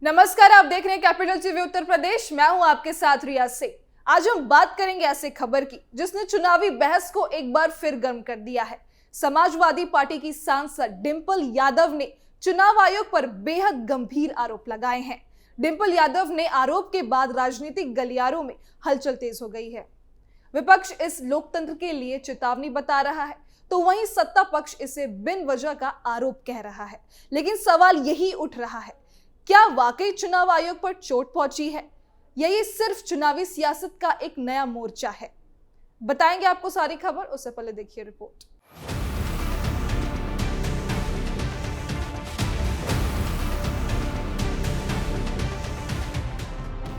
नमस्कार, आप देख रहे हैं कैपिटल टीवी उत्तर प्रदेश। मैं हूं आपके साथ रिया सिंह। आज हम बात करेंगे ऐसे खबर की जिसने चुनावी बहस को एक बार फिर गर्म कर दिया है। समाजवादी पार्टी की सांसद डिंपल यादव ने चुनाव आयोग पर बेहद गंभीर आरोप लगाए हैं। डिंपल यादव ने आरोप के बाद राजनीतिक गलियारों में हलचल तेज हो गई है। विपक्ष इस लोकतंत्र के लिए चेतावनी बता रहा है, तो वहीं सत्ता पक्ष इसे बिन वजह का आरोप कह रहा है। लेकिन सवाल यही उठ रहा है, क्या वाकई चुनाव आयोग पर चोट पहुंची है या ये सिर्फ चुनावी सियासत का एक नया मोर्चा है? बताएंगे आपको सारी खबर, उससे पहले देखिए रिपोर्ट।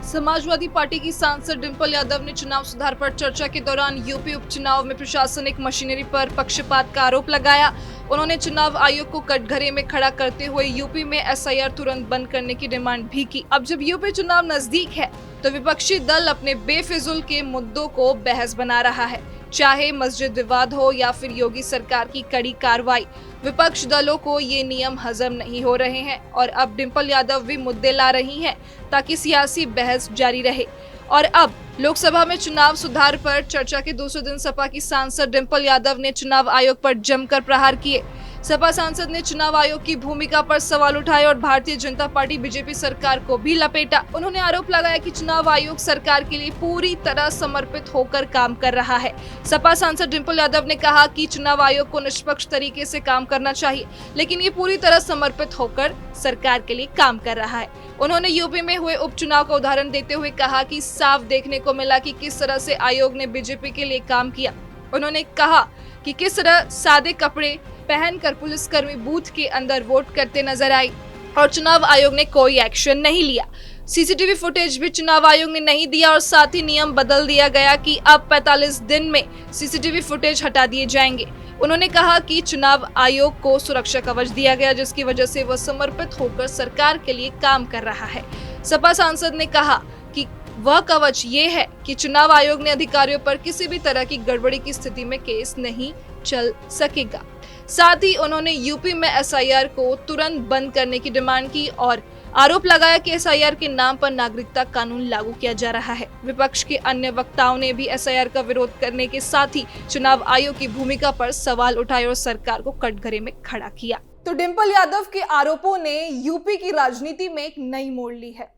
समाजवादी पार्टी की सांसद डिंपल यादव ने चुनाव सुधार पर चर्चा के दौरान यूपी उपचुनाव में प्रशासनिक मशीनरी पर पक्षपात का आरोप लगाया। उन्होंने चुनाव आयोग को कटघरे में खड़ा करते हुए यूपी में एसआईआर तुरंत बंद करने की डिमांड भी की। अब जब यूपी चुनाव नजदीक है तो विपक्षी दल अपने बेफिजूल के मुद्दों को बहस बना रहा है, चाहे मस्जिद विवाद हो या फिर योगी सरकार की कड़ी कार्रवाई। विपक्ष दलों को ये नियम हजम नहीं हो रहे हैं और अब डिंपल यादव भी मुद्दे ला रही हैं ताकि सियासी बहस जारी रहे। और अब लोकसभा में चुनाव सुधार पर चर्चा के दूसरे दिन सपा की सांसद डिंपल यादव ने चुनाव आयोग पर जमकर प्रहार किए। सपा सांसद ने चुनाव आयोग की भूमिका पर सवाल उठाए और भारतीय जनता पार्टी बीजेपी सरकार को भी लपेटा। उन्होंने आरोप लगाया कि चुनाव आयोग सरकार के लिए पूरी तरह समर्पित होकर काम कर रहा है। सपा सांसद डिंपल यादव ने कहा कि चुनाव आयोग को निष्पक्ष तरीके से काम करना चाहिए, लेकिन ये पूरी तरह समर्पित होकर सरकार के लिए काम कर रहा है। उन्होंने यूपी में हुए उपचुनाव का उदाहरण देते हुए कहा कि साफ देखने को मिला कि किस तरह से आयोग ने बीजेपी के लिए काम किया। उन्होंने कहा कि किस तरह सादे कपड़े पहनकर पुलिसकर्मी बूथ के अंदर वोट करते नजर आई और चुनाव आयोग ने कोई एक्शन नहीं लिया। सीसीटीवी फुटेज भी चुनाव आयोग ने नहीं दिया और साथ ही नियम बदल दिया गया कि अब 45 दिन में सीसीटीवी फुटेज हटा दिए जाएंगे। उन्होंने कहा कि चुनाव आयोग को सुरक्षा कवच दिया गया, जिसकी वजह से वह समर्पित होकर सरकार के लिए काम कर रहा है। सपा सांसद ने कहा कि वह कवच ये है कि चुनाव आयोग ने अधिकारियों पर किसी भी तरह की गड़बड़ी की स्थिति में केस नहीं चल सकेगा। साथ ही उन्होंने यूपी में एसआईआर को तुरंत बंद करने की डिमांड की और आरोप लगाया कि एसआईआर के नाम पर नागरिकता कानून लागू किया जा रहा है। विपक्ष के अन्य वक्ताओं ने भी एसआईआर का विरोध करने के साथ ही चुनाव आयोग की भूमिका पर सवाल उठाए और सरकार को कटघरे में खड़ा किया। तो डिंपल यादव के आरोपों ने यूपी की राजनीति में एक नई मोड़ ली है।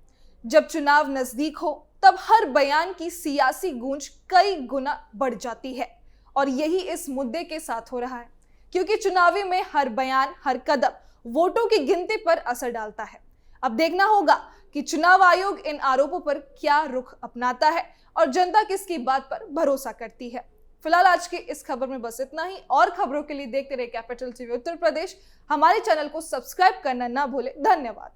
जब चुनाव नजदीक हो तब हर बयान की सियासी गूंज कई गुना बढ़ जाती है और यही इस मुद्दे के साथ हो रहा है, क्योंकि चुनावी में हर बयान, हर कदम वोटों की गिनती पर असर डालता है। अब देखना होगा कि चुनाव आयोग इन आरोपों पर क्या रुख अपनाता है और जनता किसकी बात पर भरोसा करती है। फिलहाल आज की इस खबर में बस इतना ही। और खबरों के लिए देखते रहे कैपिटल टीवी उत्तर प्रदेश। हमारे चैनल को सब्सक्राइब करना ना भूले। धन्यवाद।